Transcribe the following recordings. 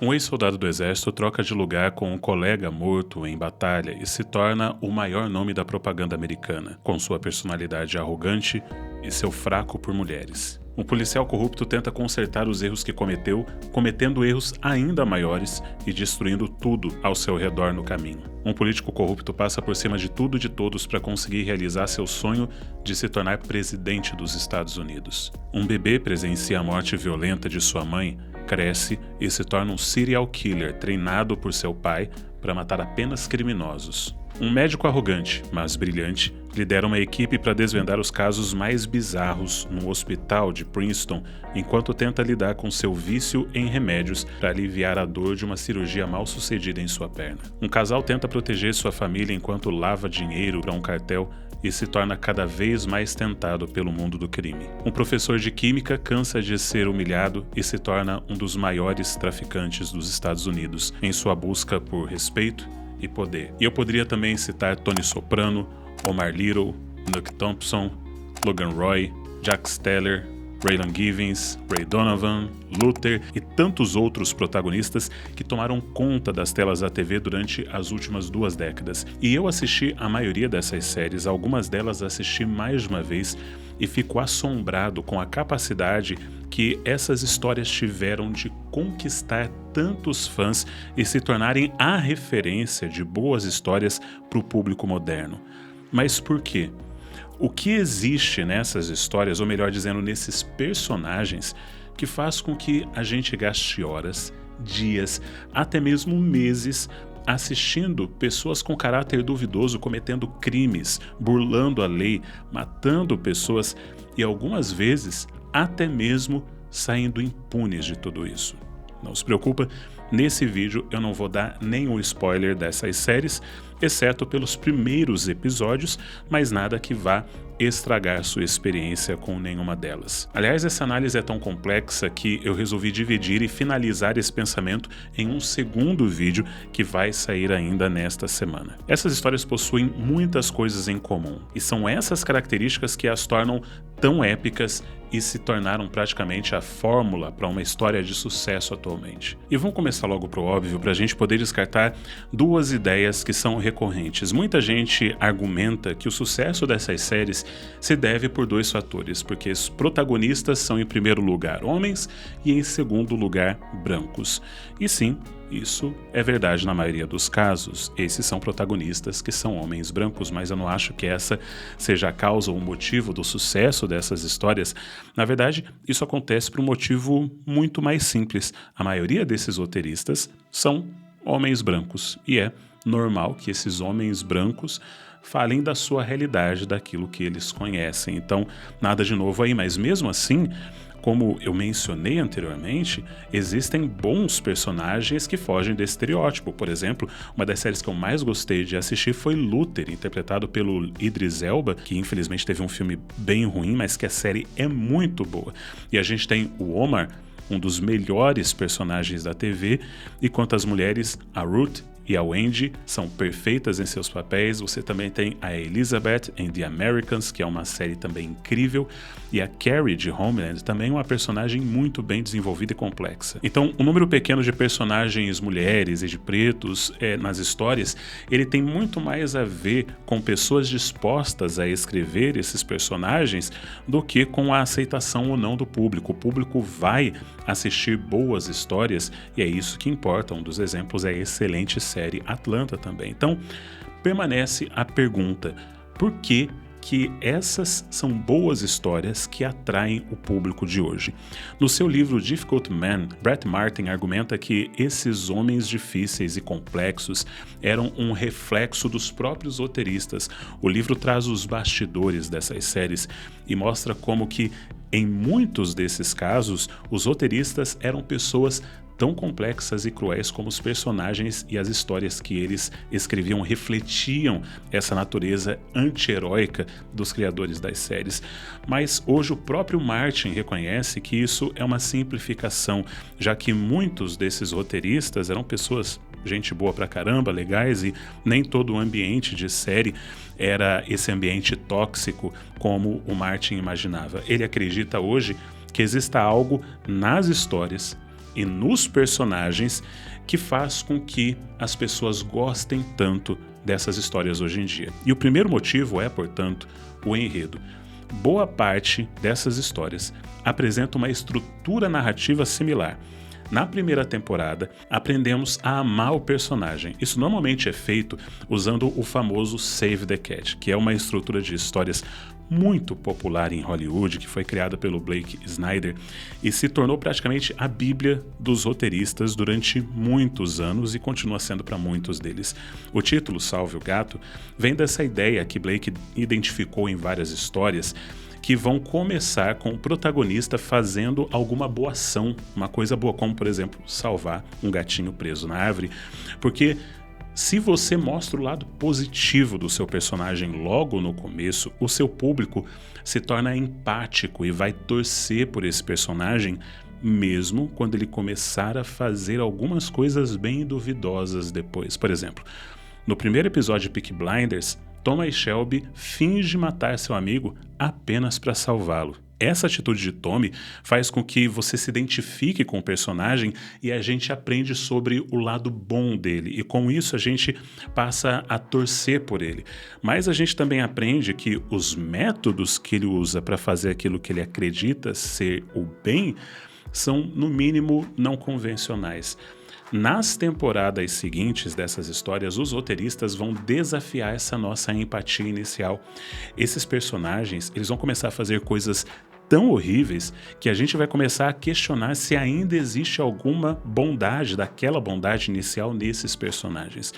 Um ex-soldado do exército troca de lugar com um colega morto em batalha e se torna o maior nome da propaganda americana, com sua personalidade arrogante e seu fraco por mulheres. Um policial corrupto tenta consertar os erros que cometeu, cometendo erros ainda maiores e destruindo tudo ao seu redor no caminho. Um político corrupto passa por cima de tudo e de todos para conseguir realizar seu sonho de se tornar presidente dos Estados Unidos. Um bebê presencia a morte violenta de sua mãe, cresce e se torna um serial killer treinado por seu pai para matar apenas criminosos. Um médico arrogante, mas brilhante, lidera uma equipe para desvendar os casos mais bizarros no hospital de Princeton, enquanto tenta lidar com seu vício em remédios para aliviar a dor de uma cirurgia mal sucedida em sua perna. Um casal tenta proteger sua família enquanto lava dinheiro para um cartel e se torna cada vez mais tentado pelo mundo do crime. Um professor de química cansa de ser humilhado e se torna um dos maiores traficantes dos Estados Unidos em sua busca por respeito e poder. E eu poderia também citar Tony Soprano, Omar Little, Nuke Thompson, Logan Roy, Jack Steller, Raylan Givens, Ray Donovan, Luther e tantos outros protagonistas que tomaram conta das telas da TV durante as últimas 2 décadas. E eu assisti a maioria dessas séries, algumas delas assisti mais de uma vez e fico assombrado com a capacidade que essas histórias tiveram de conquistar tantos fãs e se tornarem a referência de boas histórias para o público moderno. Mas por quê? O que existe nessas histórias, ou melhor dizendo, nesses personagens, que faz com que a gente gaste horas, dias, até mesmo meses assistindo pessoas com caráter duvidoso cometendo crimes, burlando a lei, matando pessoas e algumas vezes até mesmo saindo impunes de tudo isso? Não se preocupa, nesse vídeo eu não vou dar nenhum spoiler dessas séries, exceto pelos primeiros episódios, mas nada que vá estragar sua experiência com nenhuma delas. Aliás, essa análise é tão complexa que eu resolvi dividir e finalizar esse pensamento em um segundo vídeo que vai sair ainda nesta semana. Essas histórias possuem muitas coisas em comum, e são essas características que as tornam tão épicas e se tornaram praticamente a fórmula para uma história de sucesso atualmente. E vamos começar logo pro óbvio para a gente poder descartar 2 ideias que são recorrentes. Muita gente argumenta que o sucesso dessas séries se deve por 2 fatores, porque os protagonistas são em primeiro lugar homens e em segundo lugar brancos. E sim, isso é verdade na maioria dos casos. Esses são protagonistas que são homens brancos, mas eu não acho que essa seja a causa ou o motivo do sucesso dessas histórias. Na verdade, isso acontece por um motivo muito mais simples. A maioria desses roteiristas são homens brancos, e é normal que esses homens brancos falem da sua realidade, daquilo que eles conhecem. Então, nada de novo aí, mas mesmo assim, como eu mencionei anteriormente, existem bons personagens que fogem desse estereótipo. Por exemplo, uma das séries que eu mais gostei de assistir foi Luther, interpretado pelo Idris Elba, que infelizmente teve um filme bem ruim, mas que a série é muito boa. E a gente tem o Omar, um dos melhores personagens da TV, e quanto às mulheres, a Ruth e a Wendy são perfeitas em seus papéis. Você também tem a Elizabeth em The Americans, que é uma série também incrível, e a Carrie de Homeland, também uma personagem muito bem desenvolvida e complexa. Então, um número pequeno de personagens mulheres e de pretos nas histórias, ele tem muito mais a ver com pessoas dispostas a escrever esses personagens do que com a aceitação ou não do público. O público vai assistir boas histórias e é isso que importa. Um dos exemplos é a excelente série Atlanta também. Então, permanece a pergunta: por que essas são boas histórias que atraem o público de hoje? No seu livro Difficult Man, Brett Martin argumenta que esses homens difíceis e complexos eram um reflexo dos próprios roteiristas. O livro traz os bastidores dessas séries e mostra como que, em muitos desses casos, os roteiristas eram pessoas tão complexas e cruéis como os personagens, e as histórias que eles escreviam refletiam essa natureza anti-heróica dos criadores das séries. Mas hoje o próprio Martin reconhece que isso é uma simplificação, já que muitos desses roteiristas eram pessoas, gente boa pra caramba, legais, e nem todo o ambiente de série era esse ambiente tóxico como o Martin imaginava. Ele acredita hoje que exista algo nas histórias e nos personagens que faz com que as pessoas gostem tanto dessas histórias hoje em dia. E o primeiro motivo é, portanto, o enredo. Boa parte dessas histórias apresenta uma estrutura narrativa similar. Na primeira temporada, aprendemos a amar o personagem. Isso normalmente é feito usando o famoso Save the Cat, que é uma estrutura de histórias muito popular em Hollywood, que foi criada pelo Blake Snyder e se tornou praticamente a bíblia dos roteiristas durante muitos anos e continua sendo para muitos deles. O título, Salve o Gato, vem dessa ideia que Blake identificou em várias histórias, que vão começar com o protagonista fazendo alguma boa ação, uma coisa boa, como, por exemplo, salvar um gatinho preso na árvore, porque se você mostra o lado positivo do seu personagem logo no começo, o seu público se torna empático e vai torcer por esse personagem, mesmo quando ele começar a fazer algumas coisas bem duvidosas depois. Por exemplo, no primeiro episódio de Peaky Blinders, Thomas Shelby finge matar seu amigo apenas para salvá-lo. Essa atitude de Tommy faz com que você se identifique com o personagem e a gente aprende sobre o lado bom dele, e com isso a gente passa a torcer por ele. Mas a gente também aprende que os métodos que ele usa para fazer aquilo que ele acredita ser o bem são, no mínimo, não convencionais. Nas temporadas seguintes dessas histórias, os roteiristas vão desafiar essa nossa empatia inicial. Esses personagens, eles vão começar a fazer coisas tão horríveis que a gente vai começar a questionar se ainda existe alguma bondade, daquela bondade inicial nesses personagens.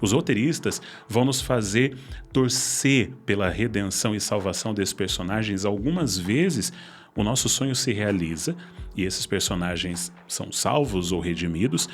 Os roteiristas vão nos fazer torcer pela redenção e salvação desses personagens. Algumas vezes o nosso sonho se realiza e esses personagens são salvos ou redimidos,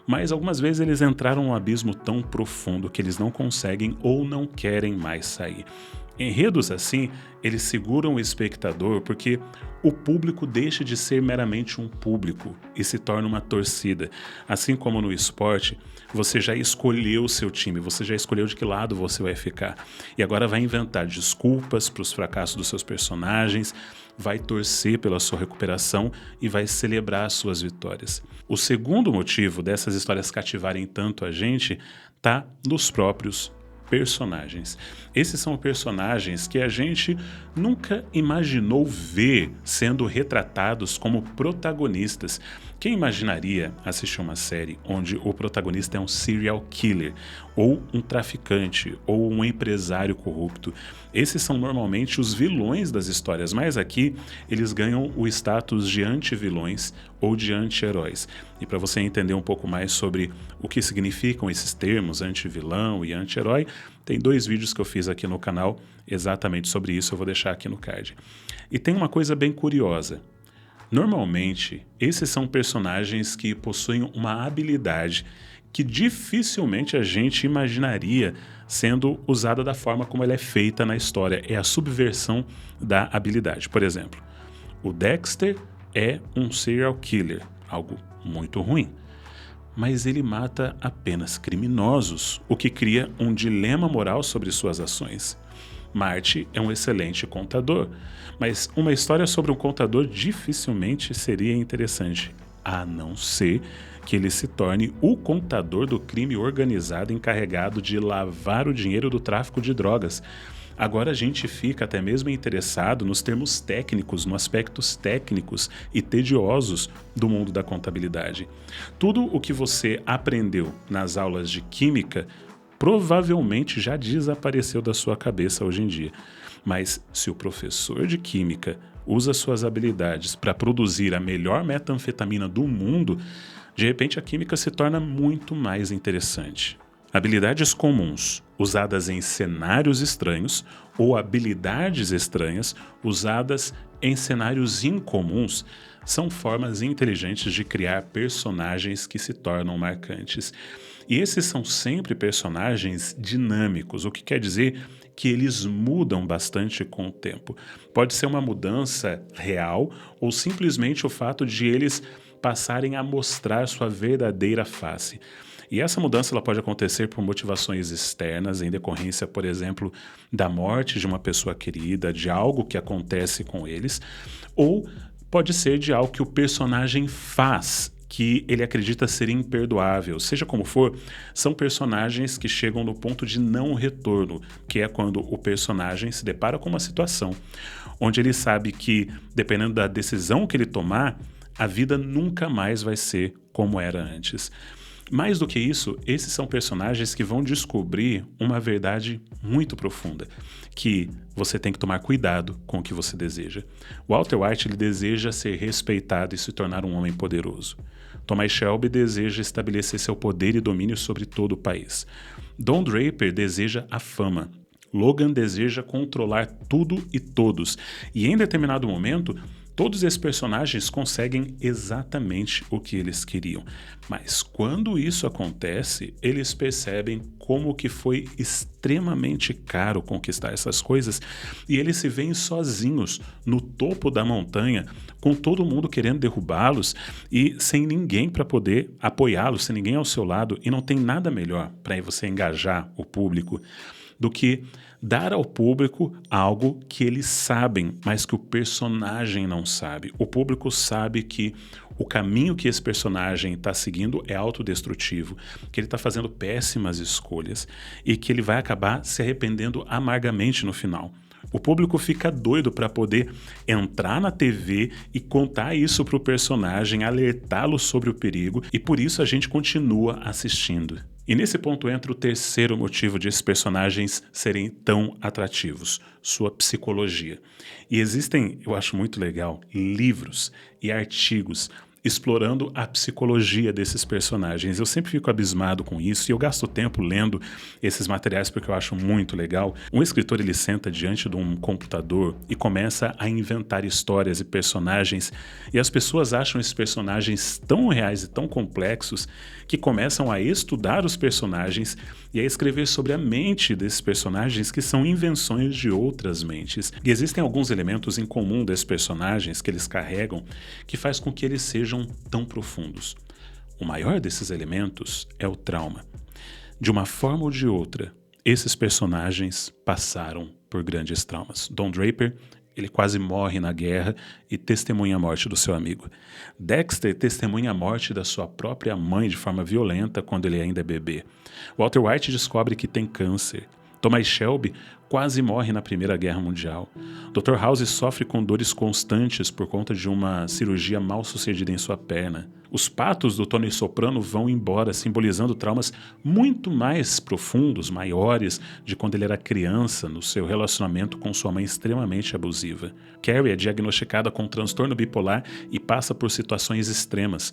mas algumas vezes eles entraram num abismo tão profundo que eles não conseguem ou não querem mais sair. Enredos assim, eles seguram o espectador porque o público deixa de ser meramente um público e se torna uma torcida. Assim como no esporte, você já escolheu o seu time, você já escolheu de que lado você vai ficar. E agora vai inventar desculpas para os fracassos dos seus personagens, vai torcer pela sua recuperação e vai celebrar as suas vitórias. O segundo motivo dessas histórias cativarem tanto a gente está nos próprios personagens. Esses são personagens que a gente nunca imaginou ver sendo retratados como protagonistas. Quem imaginaria assistir uma série onde o protagonista é um serial killer, ou um traficante, ou um empresário corrupto? Esses são normalmente os vilões das histórias, mas aqui eles ganham o status de anti-vilões ou de anti-heróis. E para você entender um pouco mais sobre o que significam esses termos, anti-vilão e anti-herói, tem 2 vídeos que eu fiz aqui no canal exatamente sobre isso, eu vou deixar aqui no card. E tem uma coisa bem curiosa. Normalmente, esses são personagens que possuem uma habilidade que dificilmente a gente imaginaria sendo usada da forma como ela é feita na história. É a subversão da habilidade. Por exemplo, o Dexter é um serial killer, algo muito ruim. Mas ele mata apenas criminosos, o que cria um dilema moral sobre suas ações. Marty é um excelente contador, mas uma história sobre um contador dificilmente seria interessante, a não ser que ele se torne o contador do crime organizado encarregado de lavar o dinheiro do tráfico de drogas. Agora a gente fica até mesmo interessado nos termos técnicos, nos aspectos técnicos e tediosos do mundo da contabilidade. Tudo o que você aprendeu nas aulas de química provavelmente já desapareceu da sua cabeça hoje em dia. Mas se o professor de química usa suas habilidades para produzir a melhor metanfetamina do mundo, de repente a química se torna muito mais interessante. Habilidades comuns usadas em cenários estranhos ou habilidades estranhas usadas em cenários incomuns são formas inteligentes de criar personagens que se tornam marcantes. E esses são sempre personagens dinâmicos, o que quer dizer que eles mudam bastante com o tempo. Pode ser uma mudança real ou simplesmente o fato de eles passarem a mostrar sua verdadeira face. E essa mudança ela pode acontecer por motivações externas, em decorrência, por exemplo, da morte de uma pessoa querida, de algo que acontece com eles, ou pode ser de algo que o personagem faz que ele acredita ser imperdoável. Seja como for, são personagens que chegam no ponto de não retorno, que é quando o personagem se depara com uma situação onde ele sabe que, dependendo da decisão que ele tomar, a vida nunca mais vai ser como era antes. Mais do que isso, esses são personagens que vão descobrir uma verdade muito profunda, que você tem que tomar cuidado com o que você deseja. Walter White ele deseja ser respeitado e se tornar um homem poderoso. Thomas Shelby deseja estabelecer seu poder e domínio sobre todo o país. Don Draper deseja a fama. Logan deseja controlar tudo e todos. E em determinado momento, todos esses personagens conseguem exatamente o que eles queriam. Mas quando isso acontece, eles percebem como que foi extremamente caro conquistar essas coisas e eles se veem sozinhos no topo da montanha, com todo mundo querendo derrubá-los e sem ninguém para poder apoiá-los, sem ninguém ao seu lado, e não tem nada melhor para você engajar o público do que dar ao público algo que eles sabem, mas que o personagem não sabe. O público sabe que o caminho que esse personagem está seguindo é autodestrutivo, que ele está fazendo péssimas escolhas e que ele vai acabar se arrependendo amargamente no final. O público fica doido para poder entrar na TV e contar isso para o personagem, alertá-lo sobre o perigo, e por isso a gente continua assistindo. E nesse ponto entra o terceiro motivo de esses personagens serem tão atrativos, sua psicologia. E existem, eu acho muito legal, livros e artigos explorando a psicologia desses personagens. Eu sempre fico abismado com isso e eu gasto tempo lendo esses materiais porque eu acho muito legal. Um escritor ele senta diante de um computador e começa a inventar histórias e personagens, e as pessoas acham esses personagens tão reais e tão complexos que começam a estudar os personagens e a escrever sobre a mente desses personagens que são invenções de outras mentes. E existem alguns elementos em comum desses personagens que eles carregam que faz com que eles sejam tão profundos. O maior desses elementos é o trauma. De uma forma ou de outra, esses personagens passaram por grandes traumas. Don Draper, ele quase morre na guerra e testemunha a morte do seu amigo. Dexter testemunha a morte da sua própria mãe de forma violenta quando ele ainda é bebê. Walter White descobre que tem câncer. Thomas Shelby quase morre na Primeira Guerra Mundial. Dr. House sofre com dores constantes por conta de uma cirurgia mal sucedida em sua perna. Os patos do Tony Soprano vão embora, simbolizando traumas muito mais profundos, maiores, de quando ele era criança, no seu relacionamento com sua mãe extremamente abusiva. Carrie é diagnosticada com transtorno bipolar e passa por situações extremas.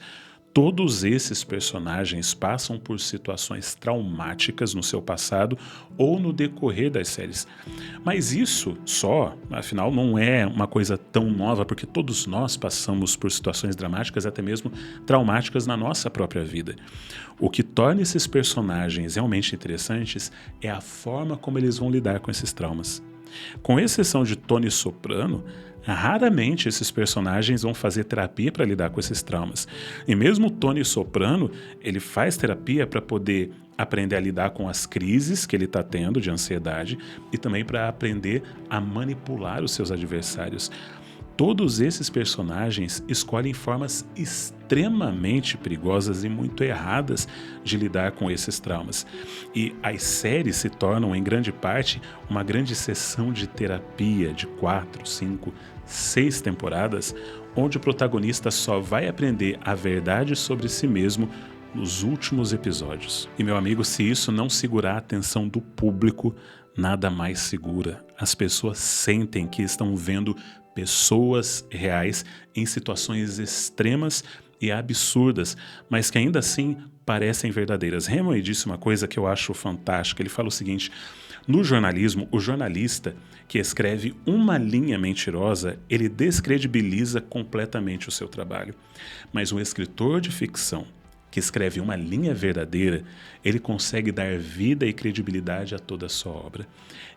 Todos esses personagens passam por situações traumáticas no seu passado ou no decorrer das séries. Mas isso só, afinal, não é uma coisa tão nova, porque todos nós passamos por situações dramáticas, até mesmo traumáticas na nossa própria vida. O que torna esses personagens realmente interessantes é a forma como eles vão lidar com esses traumas. Com exceção de Tony Soprano, raramente esses personagens vão fazer terapia para lidar com esses traumas. E mesmo Tony Soprano, ele faz terapia para poder aprender a lidar com as crises que ele está tendo de ansiedade e também para aprender a manipular os seus adversários. Todos esses personagens escolhem formas extremamente perigosas e muito erradas de lidar com esses traumas. E as séries se tornam, em grande parte, uma grande sessão de terapia de 4, 5, 6 temporadas, onde o protagonista só vai aprender a verdade sobre si mesmo nos últimos episódios. E, meu amigo, se isso não segurar a atenção do público, nada mais segura. As pessoas sentem que estão vendo pessoas reais em situações extremas e absurdas, mas que ainda assim parecem verdadeiras. Hemingway disse uma coisa que eu acho fantástica. Ele fala o seguinte: no jornalismo, o jornalista que escreve uma linha mentirosa, ele descredibiliza completamente o seu trabalho. Mas um escritor de ficção que escreve uma linha verdadeira, ele consegue dar vida e credibilidade a toda a sua obra.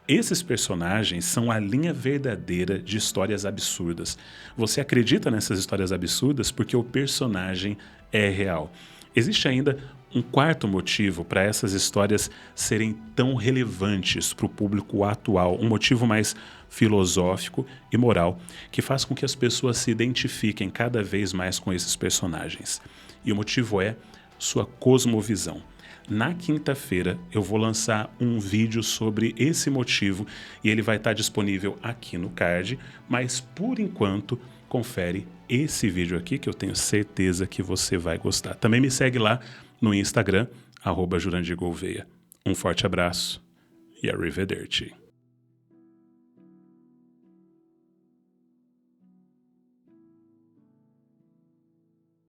Esses personagens são a linha verdadeira de histórias absurdas. Você acredita nessas histórias absurdas porque o personagem é real. Existe ainda um quarto motivo para essas histórias serem tão relevantes para o público atual, um motivo mais filosófico e moral, que faz com que as pessoas se identifiquem cada vez mais com esses personagens. E o motivo é sua cosmovisão. Na quinta-feira eu vou lançar um vídeo sobre esse motivo e ele vai estar disponível aqui no card, mas por enquanto confere esse vídeo aqui que eu tenho certeza que você vai gostar. Também me segue lá no Instagram, @JurandirGouveia. Um forte abraço e arrivederci.